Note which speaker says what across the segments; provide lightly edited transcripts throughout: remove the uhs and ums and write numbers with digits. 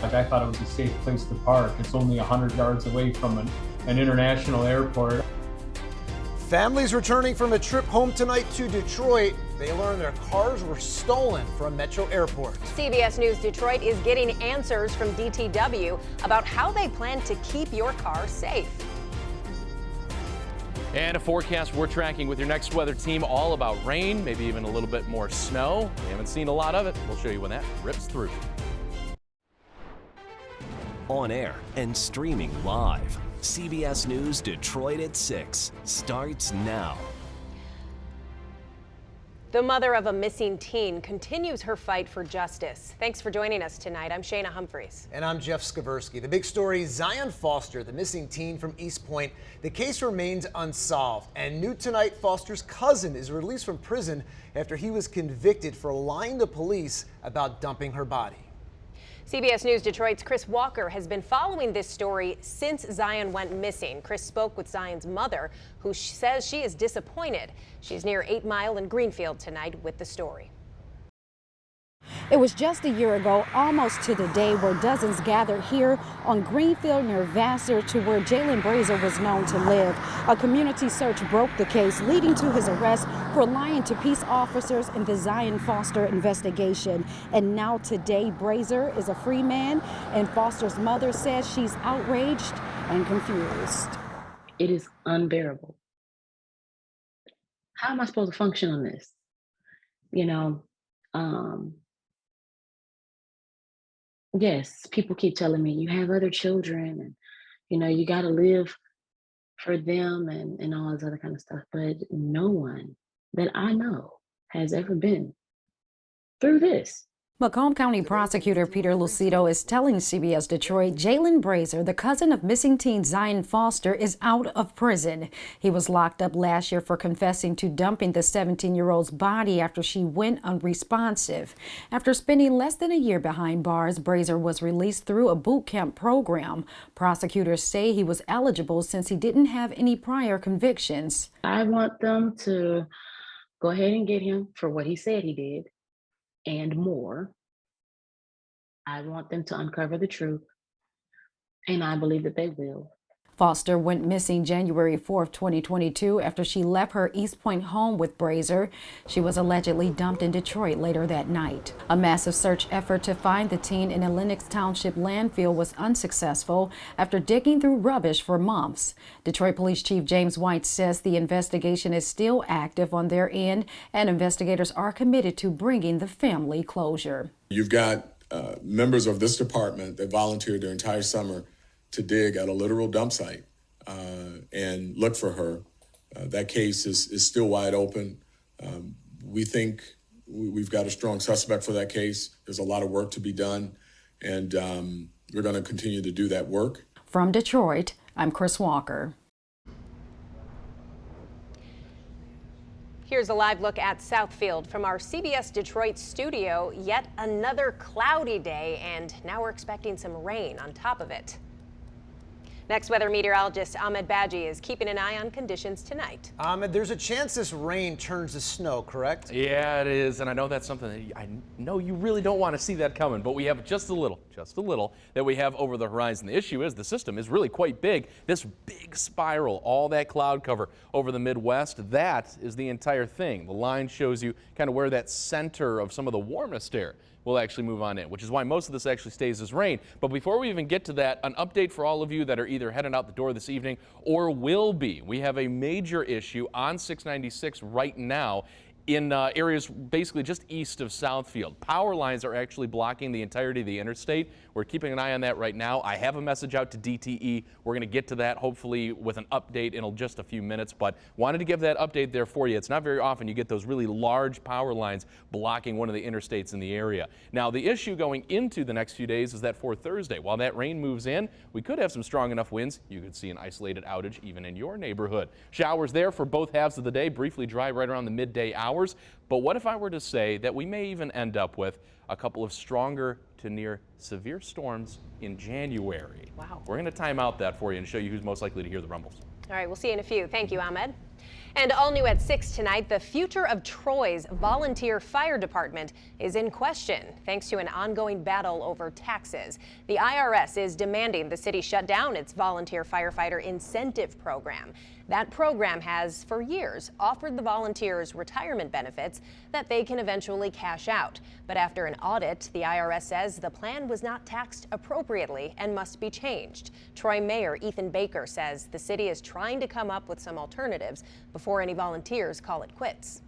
Speaker 1: Like, I thought it was a safe place to park. It's only 100 yards away from an international airport.
Speaker 2: Families returning from a trip home tonight to Detroit. They learned their cars were stolen from Metro Airport.
Speaker 3: CBS News Detroit is getting answers from DTW about how they plan to keep your car safe.
Speaker 4: And a forecast we're tracking with your next weather team, all about rain, maybe even a little bit more snow. We haven't seen a lot of it. We'll show you when that rips through.
Speaker 5: On air and streaming live. CBS News Detroit at 6 starts now.
Speaker 3: The mother of a missing teen continues her fight for justice. Thanks for joining us tonight. I'm Shayna Humphreys.
Speaker 2: And I'm Jeff Skaversky. The big story, Zion Foster, the missing teen from East Point. The case remains unsolved. And new tonight, Foster's cousin is released from prison after he was convicted for lying to police about dumping her body.
Speaker 3: CBS News Detroit's Chris Walker has been following this story since Zion went missing. Chris spoke with Zion's mother, who says she is disappointed. She's near 8 Mile in Greenfield tonight with the story.
Speaker 6: It was just a year ago, almost to the day, where dozens gathered here on Greenfield near Vassar to where Jalen Brazier was known to live. A community search broke the case, leading to his arrest for lying to peace officers in the Zion Foster investigation. And now today, Brazier is a free man, and Foster's mother says she's outraged and confused.
Speaker 7: It is unbearable. How am I supposed to function on this? Yes, people keep telling me you have other children and, you got to live for them and all this other kind of stuff. But no one that I know has ever been through this.
Speaker 6: Macomb County Prosecutor Peter Lucido is telling CBS Detroit Jalen Brazier, the cousin of missing teen Zion Foster, is out of prison. He was locked up last year for confessing to dumping the 17-year-old's body after she went unresponsive. After spending less than a year behind bars, Brazier was released through a boot camp program. Prosecutors say he was eligible since he didn't have any prior convictions.
Speaker 7: I want them to go ahead and get him for what he said he did. And more. I want them to uncover the truth, and I believe that they will.
Speaker 6: Foster went missing January 4th, 2022, after she left her East Point home with Brazier. She was allegedly dumped in Detroit later that night. A massive search effort to find the teen in a Lenox Township landfill was unsuccessful after digging through rubbish for months. Detroit Police Chief James White says the investigation is still active on their end, and investigators are committed to bringing the family closure.
Speaker 8: You've got members of this department that volunteered their entire summer to dig at a literal dump site and look for her. That case is still wide open. We think we've got a strong suspect for that case. There's a lot of work to be done, and we're going to continue to do that work.
Speaker 6: From Detroit, I'm Chris Walker.
Speaker 3: Here's a live look at Southfield from our CBS Detroit studio. Yet another cloudy day, and now we're expecting some rain on top of it. Next, weather meteorologist Ahmed Badji is keeping an eye on conditions tonight.
Speaker 2: Ahmed, there's a chance this rain turns to snow, correct?
Speaker 4: Yeah, it is, and I know that's something that I know you really don't want to see that coming, but we have just a little that we have over the horizon. The issue is the system is really quite big. This big spiral, all that cloud cover over the Midwest, that is the entire thing. The line shows you kind of where that center of some of the warmest air will actually move on in, which is why most of this actually stays as rain. But before we even get to that, an update for all of you that are either heading out the door this evening or will be. We have a major issue on 696 right now in areas basically just east of Southfield. Power lines are actually blocking the entirety of the interstate. We're keeping an eye on that right now. I have a message out to DTE. We're going to get to that hopefully with an update in just a few minutes, but wanted to give that update there for you. It's not very often you get those really large power lines blocking one of the interstates in the area. Now, the issue going into the next few days is that for Thursday, while that rain moves in, we could have some strong enough winds. You could see an isolated outage even in your neighborhood. Showers there for both halves of the day, briefly dry right around the midday hours. But what if I were to say that we may even end up with a couple of stronger to near severe storms in January?
Speaker 3: Wow.
Speaker 4: We're going to time out that for you and show you who's most likely to hear the rumbles.
Speaker 3: All right, we'll see you in a few. Thank you, Ahmed. And all new at 6 tonight, the future of Troy's volunteer fire department is in question thanks to an ongoing battle over taxes. The IRS is demanding the city shut down its volunteer firefighter incentive program. That program has, for years, offered the volunteers retirement benefits that they can eventually cash out. But after an audit, the IRS says the plan was not taxed appropriately and must be changed. Troy Mayor Ethan Baker says the city is trying to come up with some alternatives before any volunteers call it quits.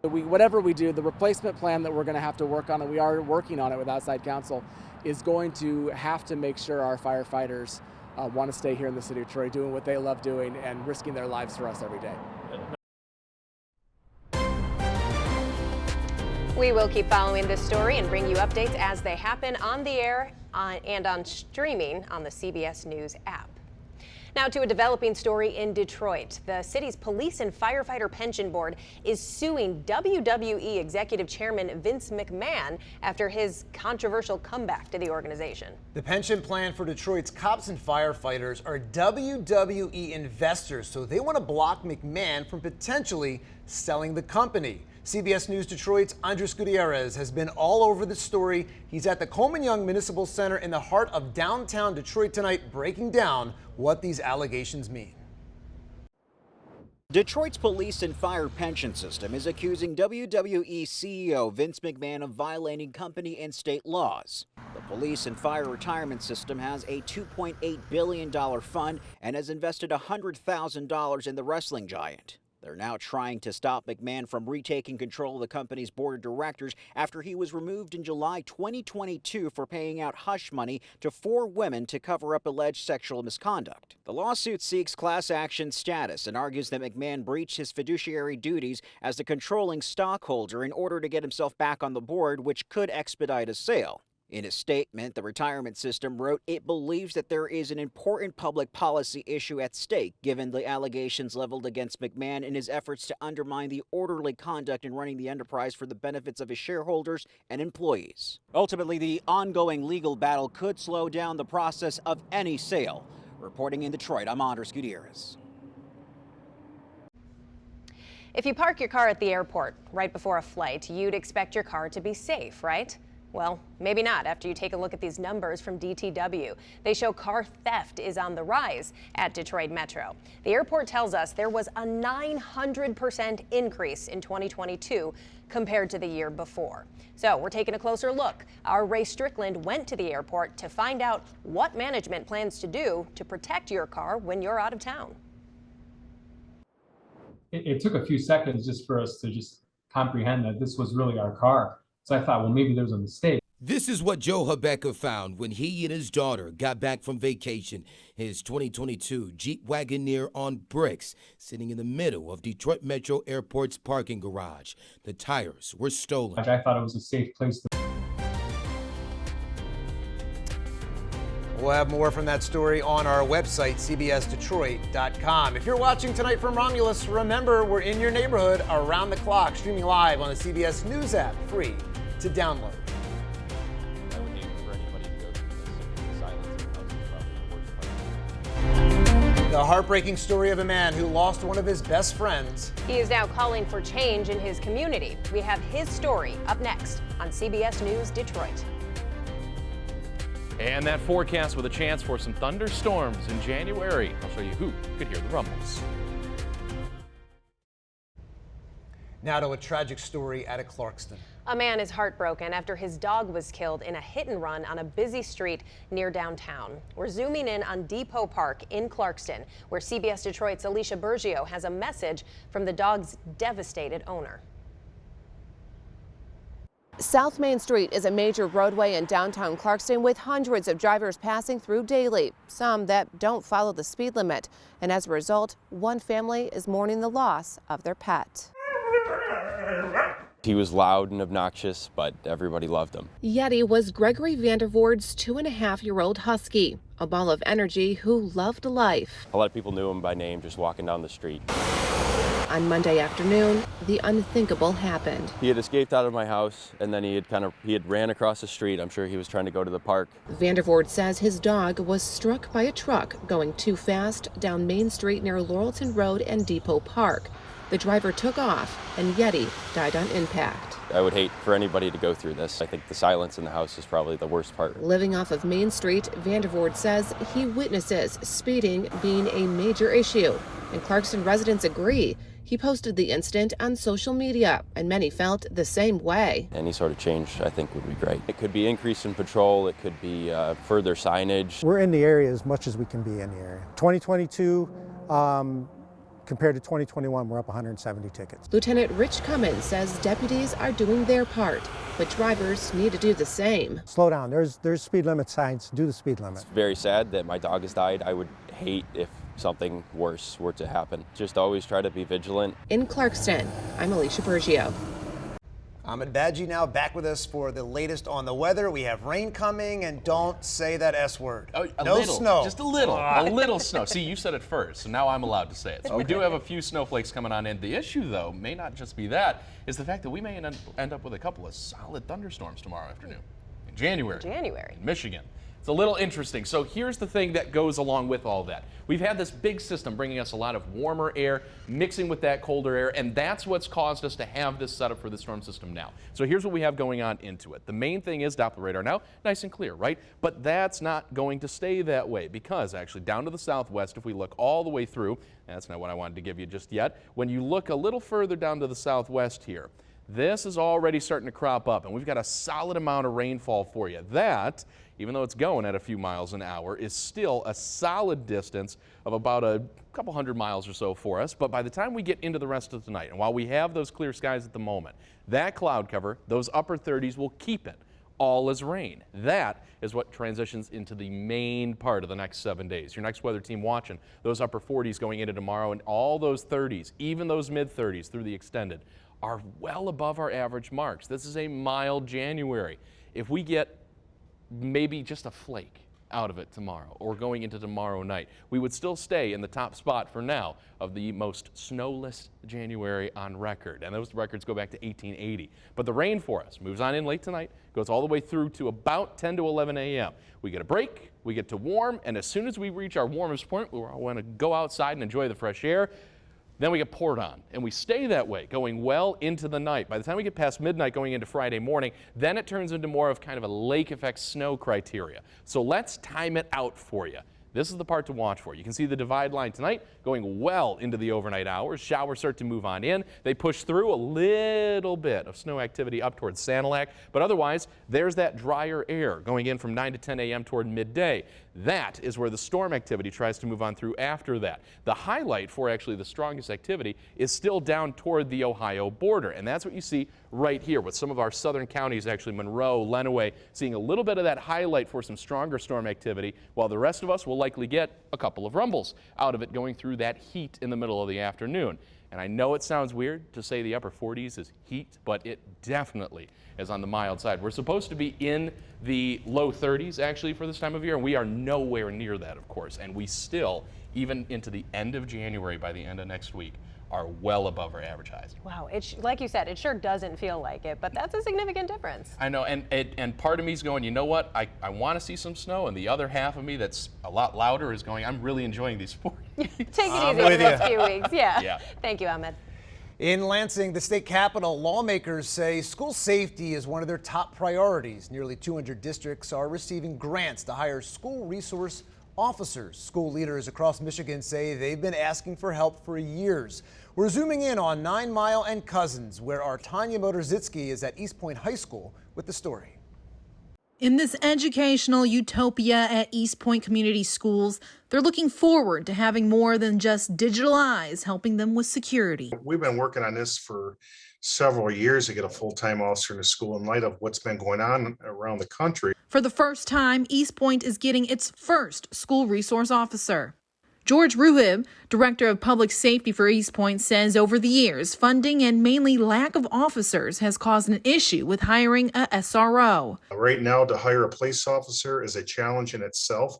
Speaker 9: Whatever we do, the replacement plan that we're going to have to work on, and we are working on it with outside counsel, is going to have to make sure our firefighters want to stay here in the city of Troy doing what they love doing and risking their lives for us every day.
Speaker 3: We will keep following this story and bring you updates as they happen on the air and on streaming on the CBS News app. Now to a developing story in Detroit. The city's Police and Firefighter Pension Board is suing WWE Executive Chairman Vince McMahon after his controversial comeback to the organization.
Speaker 2: The pension plan for Detroit's cops and firefighters are WWE investors, so they want to block McMahon from potentially selling the company. CBS News Detroit's Andres Gutierrez has been all over the story. He's at the Coleman Young Municipal Center in the heart of downtown Detroit tonight, breaking down what these allegations mean.
Speaker 10: Detroit's police and fire pension system is accusing WWE CEO Vince McMahon of violating company and state laws. The police and fire retirement system has a $2.8 billion fund and has invested $100,000 in the wrestling giant. They're now trying to stop McMahon from retaking control of the company's board of directors after he was removed in July 2022 for paying out hush money to 4 women to cover up alleged sexual misconduct. The lawsuit seeks class action status and argues that McMahon breached his fiduciary duties as the controlling stockholder in order to get himself back on the board, which could expedite a sale. In a statement, the retirement system wrote it believes that there is an important public policy issue at stake given the allegations leveled against McMahon in his efforts to undermine the orderly conduct in running the enterprise for the benefits of his shareholders and employees. Ultimately, the ongoing legal battle could slow down the process of any sale. Reporting in Detroit, I'm Andres Gutierrez.
Speaker 3: If you park your car at the airport right before a flight, you'd expect your car to be safe, right? Well, maybe not after you take a look at these numbers from DTW. They show car theft is on the rise at Detroit Metro. The airport tells us there was a 900% increase in 2022 compared to the year before. So we're taking a closer look. Our Ray Strickland went to the airport to find out what management plans to do to protect your car when you're out of town.
Speaker 1: It took a few seconds just for us to just comprehend that this was really our car. So I thought, well, maybe there was a mistake.
Speaker 11: This is what Joe Habecker found when he and his daughter got back from vacation. His 2022 Jeep Wagoneer on bricks, sitting in the middle of Detroit Metro Airport's parking garage. The tires were stolen.
Speaker 1: I thought it was a safe place to.
Speaker 2: We'll have more from that story on our website, cbsdetroit.com. If you're watching tonight from Romulus, remember we're in your neighborhood around the clock, streaming live on the CBS News app, free to download.
Speaker 4: I would hate for anybody to go through this silence and housing.
Speaker 2: The heartbreaking story of a man who lost one of his best friends.
Speaker 3: He is now calling for change in his community. We have his story up next on CBS News Detroit.
Speaker 4: And that forecast with a chance for some thunderstorms in January. I'll show you who could hear the rumbles.
Speaker 2: Now to a tragic story out of Clarkston.
Speaker 3: A man is heartbroken after his dog was killed in a hit and run on a busy street near downtown. We're zooming in on Depot Park in Clarkston, where CBS Detroit's Alicia Bergio has a message from the dog's devastated owner.
Speaker 12: South Main Street is a major roadway in downtown Clarkston with hundreds of drivers passing through daily, some that don't follow the speed limit. And as a result, one family is mourning the loss of their pet.
Speaker 13: He was loud and obnoxious, but everybody loved him.
Speaker 12: Yeti was Gregory Vandervoort's 2.5-year-old husky, a ball of energy who loved life.
Speaker 13: A lot of people knew him by name just walking down the street.
Speaker 12: On Monday afternoon, the unthinkable happened.
Speaker 13: He had escaped out of my house, and then he had ran across the street. I'm sure he was trying to go to the park.
Speaker 12: Vandervoort says his dog was struck by a truck going too fast down Main Street near Laurelton Road and Depot Park. The driver took off, and Yeti died on impact.
Speaker 13: I would hate for anybody to go through this. I think the silence in the house is probably the worst part.
Speaker 12: Living off of Main Street, Vandervoort says he witnesses speeding being a major issue, and Clarkston residents agree. He posted the incident on social media, and many felt the same way.
Speaker 13: Any sort of change, I think, would be great. It could be increase in patrol. It could be further signage.
Speaker 14: We're in the area as much as we can be in the area. 2022, compared to 2021, we're up 170 tickets.
Speaker 12: Lieutenant Rich Cummins says deputies are doing their part, but drivers need to do the same.
Speaker 14: Slow down. There's speed limit signs. Do the speed limit.
Speaker 13: It's very sad that my dog has died. I would hate if something worse were to happen. Just always try to be vigilant.
Speaker 12: In Clarkston, I'm Alicia Bergio.
Speaker 2: Ahmed Badji now back with us for the latest on the weather. We have rain coming, and don't say that S word.
Speaker 4: Oh,
Speaker 2: no
Speaker 4: little,
Speaker 2: snow.
Speaker 4: Just a little snow. See, you said it first, so now I'm allowed to say it. So we do have a few snowflakes coming on in. The issue, though, may not just be that, is the fact that we may end up with a couple of solid thunderstorms tomorrow afternoon in January. In Michigan. It's a little interesting. So here's the thing that goes along with all that. We've had this big system bringing us a lot of warmer air, mixing with that colder air, and that's what's caused us to have this setup for the storm system now. So here's what we have going on into it. The main thing is Doppler radar now, nice and clear, right? But that's not going to stay that way because actually down to the southwest, if we look all the way through, that's not what I wanted to give you just yet. When you look a little further down to the southwest here, this is already starting to crop up, and we've got a solid amount of rainfall for you. That, even though it's going at a few miles an hour, is still a solid distance of about a couple hundred miles or so for us. But by the time we get into the rest of the night, and while we have those clear skies at the moment, that cloud cover, those upper 30s will keep it all as rain. That is what transitions into the main part of the next 7 days. Your next weather team watching those upper 40s going into tomorrow, and all those 30s, even those mid 30s through the extended, are well above our average marks. This is a mild January. If we get maybe just a flake out of it tomorrow or going into tomorrow night, we would still stay in the top spot for now of the most snowless January on record. And those records go back to 1880. But the rain for us moves on in late tonight, goes all the way through to about 10 to 11 a.m. We get a break, we get to warm, and as soon as we reach our warmest point, we want to go outside and enjoy the fresh air. Then we get poured on, and we stay that way, going well into the night. By the time we get past midnight going into Friday morning, then it turns into more of kind of a lake effect snow criteria. So let's time it out for you. This is the part to watch for. You can see the divide line tonight going well into the overnight hours. Showers start to move on in. They push through a little bit of snow activity up towards Sanilac, but otherwise there's that drier air going in from 9 to 10 a.m. toward midday. That is where the storm activity tries to move on through after that. The highlight for actually the strongest activity is still down toward the Ohio border, and that's what you see right here with some of our southern counties, actually Monroe, Lenawee, seeing a little bit of that highlight for some stronger storm activity, while the rest of us will likely get a couple of rumbles out of it going through that heat in the middle of the afternoon. And I know it sounds weird to say the upper 40s is heat, but it definitely is on the mild side. We're supposed to be in the low 30s actually for this time of year, and we are nowhere near that, of course. And we still, even into the end of January, by the end of next week, are well above our average highs.
Speaker 3: Wow, like you said, it sure doesn't feel like it, but that's a significant difference.
Speaker 4: I know, and part of me is going, you know what, I want to see some snow, and the other half of me that's a lot louder is going, I'm really enjoying these 40s.
Speaker 3: Take it easy for the next few weeks, yeah. Thank you, Ahmed.
Speaker 2: In Lansing, the state capital, lawmakers say school safety is one of their top priorities. Nearly 200 districts are receiving grants to hire school resource officers. School leaders across Michigan say they've been asking for help for years. We're zooming in on 9 Mile and Cousins, where our Tanya Motorzitsky is at East Point High School with the story.
Speaker 15: In this educational utopia at East Point Community Schools, they're looking forward to having more than just digital eyes helping them with security.
Speaker 16: We've been working on this for several years to get a full-time officer in the school in light of what's been going on around the country.
Speaker 15: For the first time, East Point is getting its first school resource officer. George Ruhib, Director of Public Safety for East Point, says over the years, funding and mainly lack of officers has caused an issue with hiring a SRO.
Speaker 16: Right now, to hire a police officer is a challenge in itself.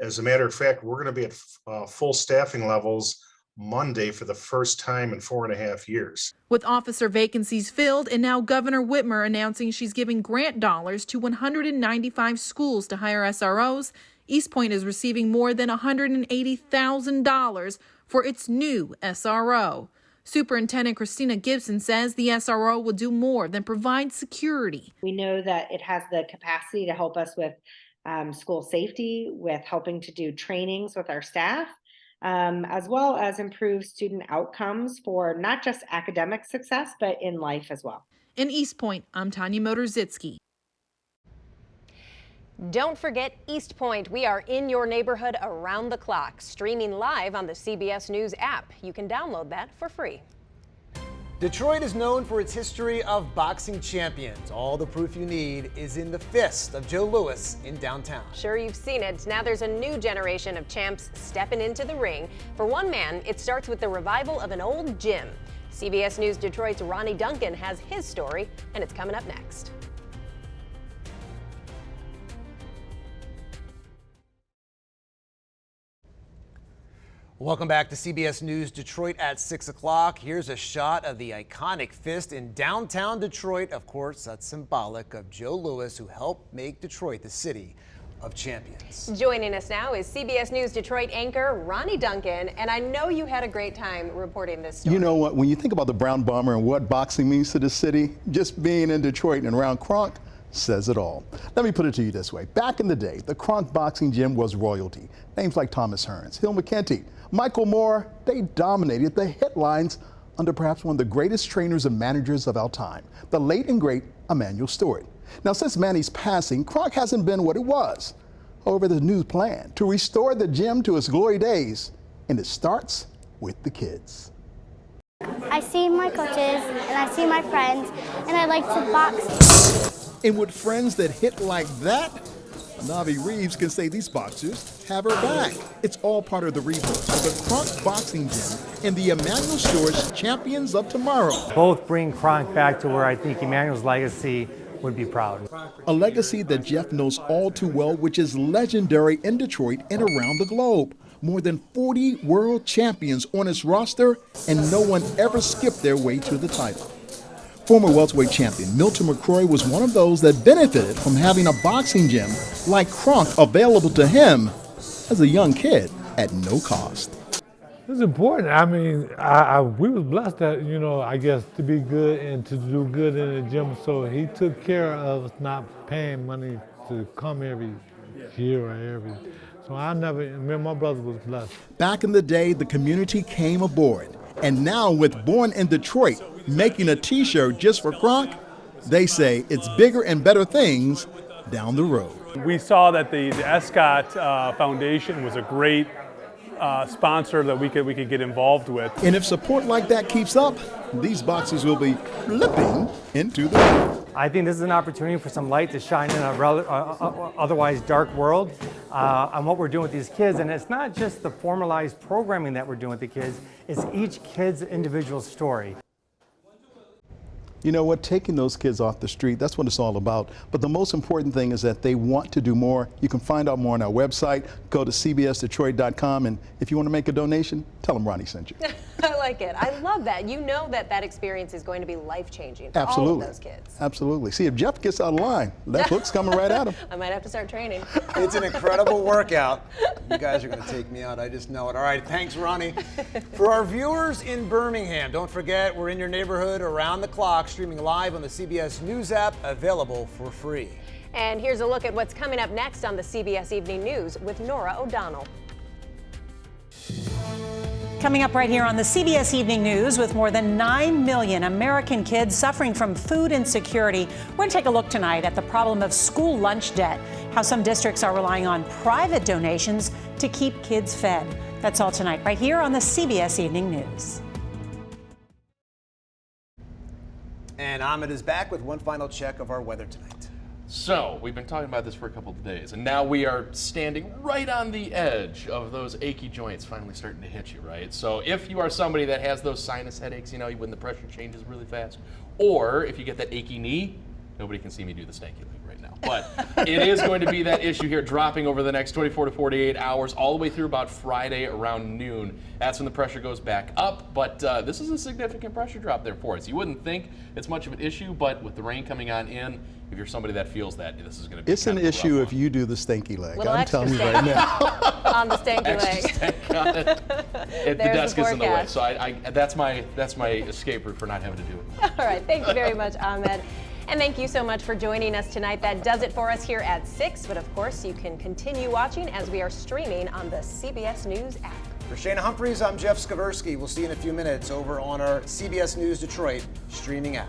Speaker 16: As a matter of fact, we're going to be at full staffing levels Monday for the first time in 4.5 years.
Speaker 15: With officer vacancies filled, and now Governor Whitmer announcing she's giving grant dollars to 195 schools to hire SROs, East Point is receiving more than $180,000 for its new SRO. Superintendent Christina Gibson says the SRO will do more than provide security.
Speaker 17: We know that it has the capacity to help us with school safety, with helping to do trainings with our staff, as well as improve student outcomes for not just academic success, but in life as well.
Speaker 15: In East Point, I'm Tanya Motorzitsky.
Speaker 3: Don't forget East Point. We are in your neighborhood around the clock, streaming live on the CBS News app. You can download that for free.
Speaker 2: Detroit is known for its history of boxing champions. All the proof you need is in the fist of Joe Louis in downtown.
Speaker 3: Sure, you've seen it. Now there's a new generation of champs stepping into the ring. For one man, it starts with the revival of an old gym. CBS News Detroit's Ronnie Duncan has his story, and it's coming up next.
Speaker 2: Welcome back to CBS News Detroit at 6 o'clock. Here's a shot of the iconic fist in downtown Detroit. Of course, that's symbolic of Joe Louis, who helped make Detroit the city of champions.
Speaker 3: Joining us now is CBS News Detroit anchor Ronnie Duncan, and I know you had a great time reporting this story.
Speaker 18: You know what, when you think about the Brown Bomber and what boxing means to the city, just being in Detroit and around Kronk says it all. Let me put it to you this way. Back in the day, the Kronk Boxing Gym was royalty. Names like Thomas Hearns, Hill McKenty, Michael Moore, they dominated the headlines under perhaps one of the greatest trainers and managers of our time, the late and great Emanuel Stewart. Now, since Manny's passing, Kronk hasn't been what it was. However, there's a new plan to restore the gym to its glory days, and it starts with the kids.
Speaker 19: I see my coaches and I see my friends, and I like to box.
Speaker 18: And with friends that hit like that, Navi Reeves can say these boxers have her back. It's all part of the rebirth of the Kronk Boxing Gym and the Emanuel Stewart's Champions of Tomorrow.
Speaker 20: Both bring Kronk back to where I think Emanuel's legacy would be proud.
Speaker 18: A legacy that Jeff knows all too well, which is legendary in Detroit and around the globe. More than 40 world champions on its roster, and no one ever skipped their way to the title. Former welterweight champion Milton McCrory was one of those that benefited from having a boxing gym like Kronk available to him as a young kid at no cost.
Speaker 21: It's important. I mean, we was blessed that, I guess, to be good and to do good in the gym. So he took care of us not paying money to come every year or every. So me and my brother was blessed.
Speaker 18: Back in the day, the community came aboard. And now with Born in Detroit making a t-shirt just for Kronk, they say it's bigger and better things down the road.
Speaker 22: We saw that the Escott Foundation was a great sponsor that we could get involved with.
Speaker 18: And if support like that keeps up, these boxers will be flipping into the world.
Speaker 20: I think this is an opportunity for some light to shine in a otherwise dark world on what we're doing with these kids. And it's not just the formalized programming that we're doing with the kids, it's each kid's individual story.
Speaker 18: You know what, taking those kids off the street, that's what it's all about. But the most important thing is that they want to do more. You can find out more on our website. Go to cbsdetroit.com, and if you want to make a donation, tell them Ronnie sent you.
Speaker 3: I like it. I love that. You know that experience is going to be life-changing for
Speaker 18: Absolutely.
Speaker 3: all of those kids.
Speaker 18: Absolutely. See, if Jeff gets out of line, that hook's coming right at him.
Speaker 3: I might have to start training.
Speaker 2: It's an incredible workout. You guys are going to take me out. I just know it. All right, thanks, Ronnie. For our viewers in Birmingham, don't forget we're in your neighborhood around the clock, streaming live on the CBS News app, available for free.
Speaker 3: And here's a look at what's coming up next on the CBS Evening News with Nora O'Donnell.
Speaker 23: Coming up right here on the CBS Evening News, with more than 9 million American kids suffering from food insecurity, we're going to take a look tonight at the problem of school lunch debt, how some districts are relying on private donations to keep kids fed. That's all tonight right here on the CBS Evening News.
Speaker 2: And Ahmed is back with one final check of our weather tonight.
Speaker 4: So, we've been talking about this for a couple of days, and now we are standing right on the edge of those achy joints finally starting to hit you, right? So if you are somebody that has those sinus headaches, when the pressure changes really fast, or if you get that achy knee, Nobody can see me do the stanky leg right now. But it is going to be that issue here dropping over the next 24 to 48 hours, all the way through about Friday around noon. That's when the pressure goes back up. But this is a significant pressure drop there for us. You wouldn't think it's much of an issue, but with the rain coming on in, if you're somebody that feels that, this is going to be
Speaker 18: It's an issue if you do the stanky leg.
Speaker 3: Little
Speaker 18: I'm telling you right now.
Speaker 3: On the stanky leg.
Speaker 4: The desk is in the way, so that's my escape route for not having to do it.
Speaker 3: All right, thank you very much, Ahmed. And thank you so much for joining us tonight. That does it for us here at 6. But of course, you can continue watching as we are streaming on the CBS News app.
Speaker 2: For Shana Humphreys, I'm Jeff Skaversky. We'll see you in a few minutes over on our CBS News Detroit streaming app.